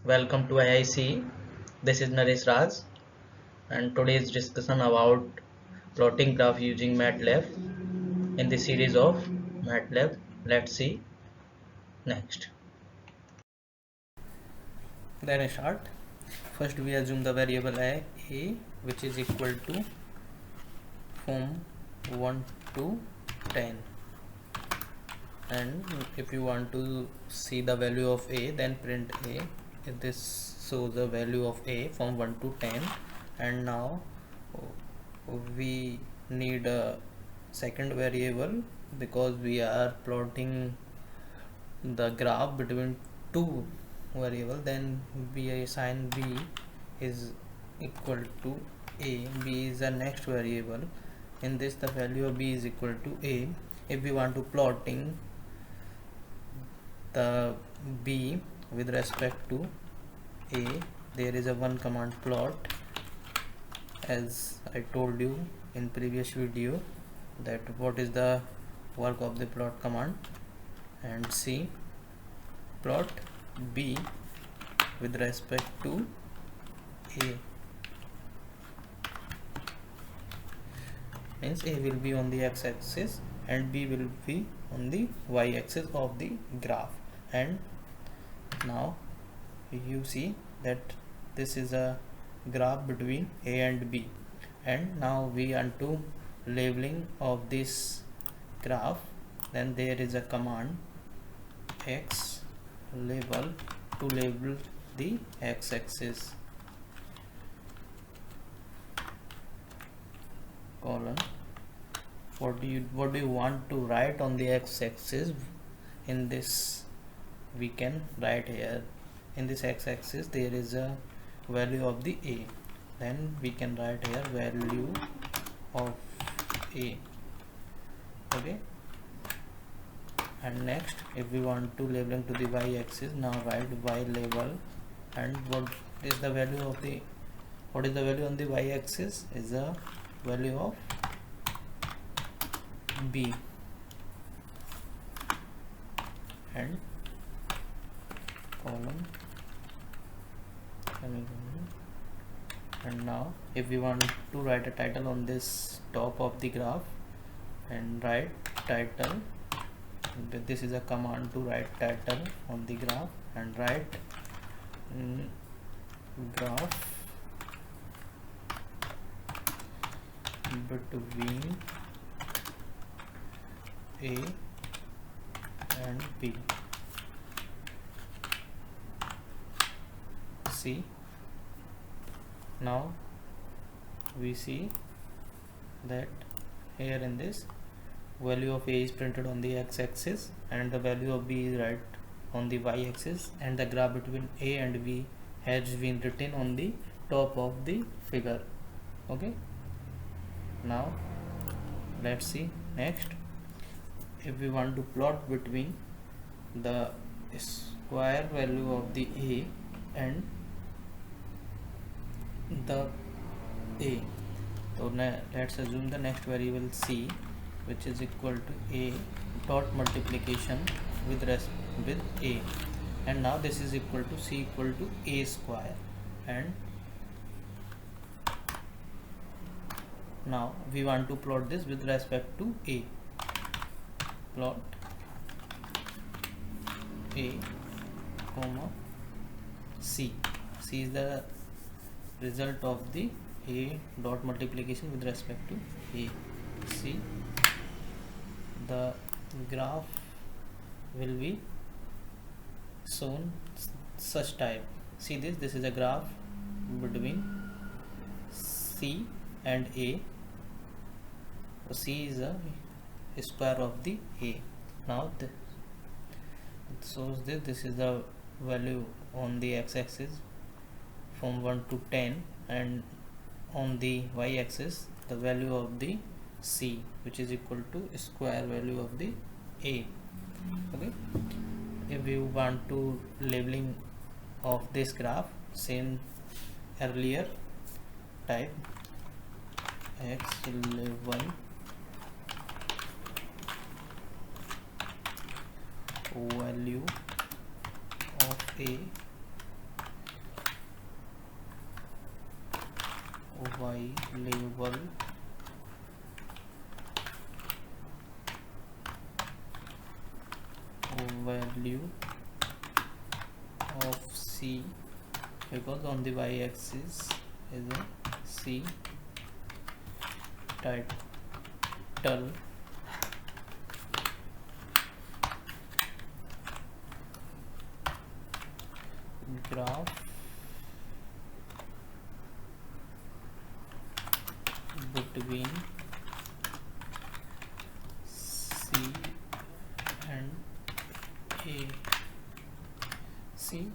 Welcome to IIC. This is Naresh Raj, and today's discussion about plotting graph using MATLAB in the series of MATLAB. Let's see next. Then I start. First we assume the variable a which is equal to from 1 to 10, and if you want to see the value of a, then print a. If this shows the value of a from 1 to 10, and now we need a second variable because we are plotting the graph between two variable. Then we assign b is equal to a. B is the next variable. In this the value of b is equal to a. If we want to plotting the b with respect to a, there is a one command plot, as I told you in previous video that what is the work of the plot command. And see, plot b with respect to a means a will be on the x-axis and b will be on the y-axis of the graph. And now you see that this is a graph between a and b, and now we want to labeling of this graph. Then there is a command x label to label the x-axis, colon what do you want to write on the x-axis. In this we can write here, in this x-axis there is a value of the a, then we can write here value of a. Okay, and next if we want to labeling to the y-axis, now write y label. And what is the value of the, what is the value on the y-axis is the value of b, and column semicolon. And now if we want to write a title on this top of the graph, and write title, this is a command to write title on the graph, and write graph between a and b. See, now we see that here in this value of a is printed on the x-axis and the value of b is right on the y-axis, and the graph between a and b has been written on the top of the figure. Okay, now let's see next. If we want to plot between the square value of the a and the a, so let's assume the next variable c which is equal to a dot multiplication with a, and now this is equal to c equal to a square. And now we want to plot this with respect to a. Plot a comma c. C is the result of the a dot multiplication with respect to a. C, the graph will be shown such type. See this is a graph between c and a. C is a square of the a. Now it shows this is the value on the x-axis from 1 to 10, and on the y-axis the value of the c which is equal to square value of the a. Okay, if you want to labeling of this graph, same earlier type x level value of a y label value of c, because on the y-axis is a c title graph between C and A. See,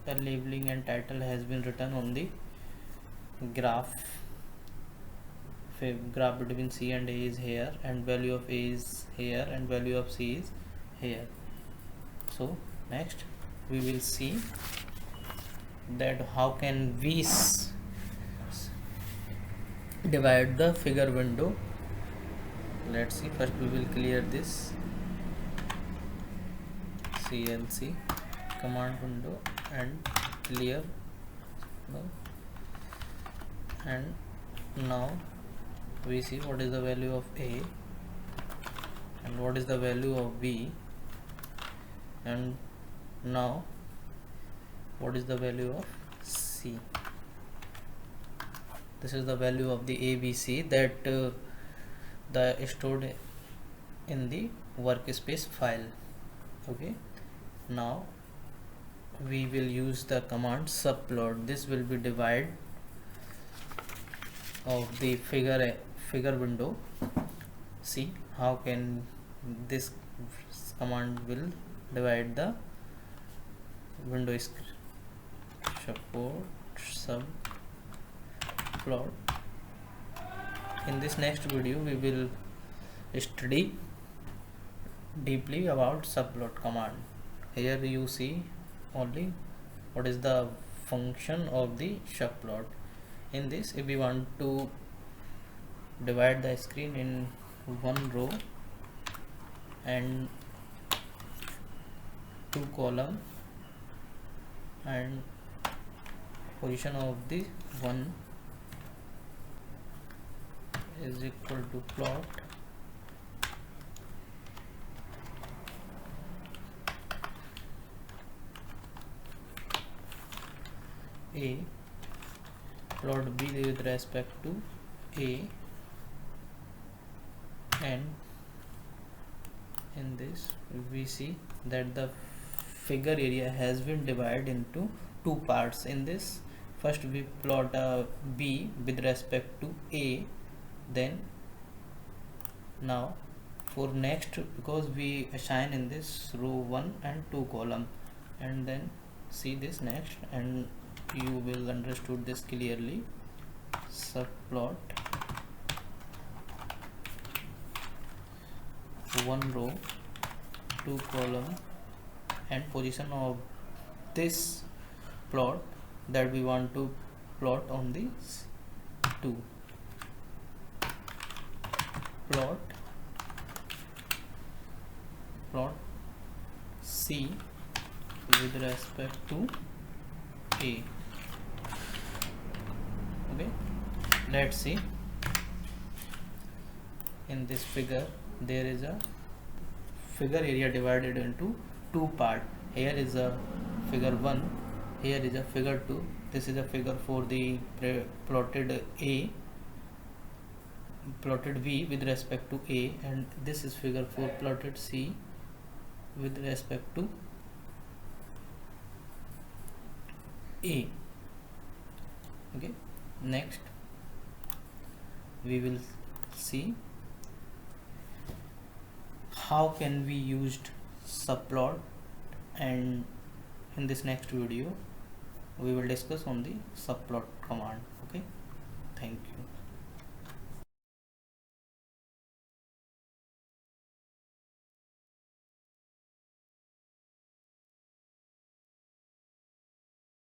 the labeling and title has been written on the graph. Graph between C and A is here, and value of A is here, and value of C is here. So next we will see that how can we divide the figure window. Let's see. First we will clear this CLC command window and clear, and now we see what is the value of A and what is the value of B, and now what is the value of C. This is the value of the ABC that the stored in the workspace file. Okay, now we will use the command subplot. This will be divide of the figure window. See how can this command will divide the window support subplot. In this next video we will study deeply about subplot command. Here you see only what is the function of the subplot. In this, if we want to divide the screen in one row and two column, and position of the one is equal to plot A, plot B with respect to A, and in this we see that the figure area has been divided into two parts. In this, first we plot B with respect to A, then now for next, because we assign in this row 1 and 2 column, and then see this next, and you will understood this clearly. Subplot one row, two column, and position of this plot that we want to plot on this 2. Plot C with respect to A. Okay, let's see. In this figure there is a figure area divided into two parts. Here is a figure 1, here is a figure 2. This is a figure for the plotted A, plotted B with respect to A, and this is figure for plotted C with respect to A. Okay, next we will see how can we use subplot, and in this next video we will discuss on the subplot command.